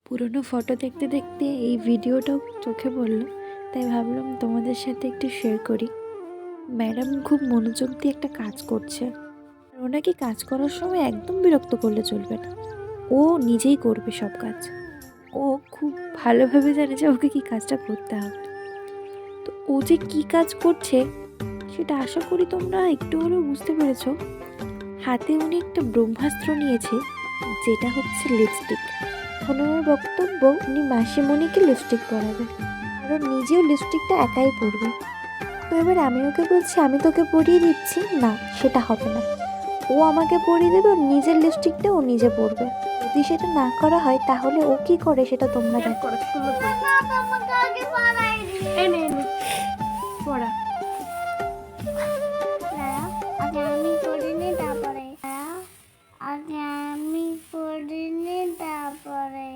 পুরনো ফটো দেখতে দেখতে এই ভিডিওটাও চোখে পড়ল, তাই ভাবলাম তোমাদের সাথে একটু শেয়ার করি। ম্যাডাম খুব মনোযোগ দিয়ে একটা কাজ করছে, আর ওনাকে কাজ করার সময় একদম বিরক্ত করলে চলবে না। ও নিজেই করবে সব কাজ। ও খুব ভালোভাবে জানে যে ওকে কি কাজটা করতে হবে। তো ও যে কি কাজ করছে সেটা আশা করি তোমরা একটু হলেও বুঝতে পেরেছো। হাতে উনি একটা ব্রহ্মাস্ত্র নিয়েছে, যেটা হচ্ছে লিপস্টিক। এখন ওনার বক্তব্য উনি মাসিমণিকে লিপস্টিক পরাবে, আর ও নিজেও লিপস্টিকটা একাই পরবে। তো এবার আমি ওকে বলছি আমি তোকে পরিয়ে দিচ্ছি, না সেটা হবে না, ও আমাকে পরিয়ে দেবে, ওর নিজের লিপস্টিকটা ও নিজে পরবে। যদি সেটা না করা হয় তাহলে ও কি করে সেটা তোমরা দেখো। পড়া আগে আমি করিনি তারপরে আগে আমি করিনি তারপরে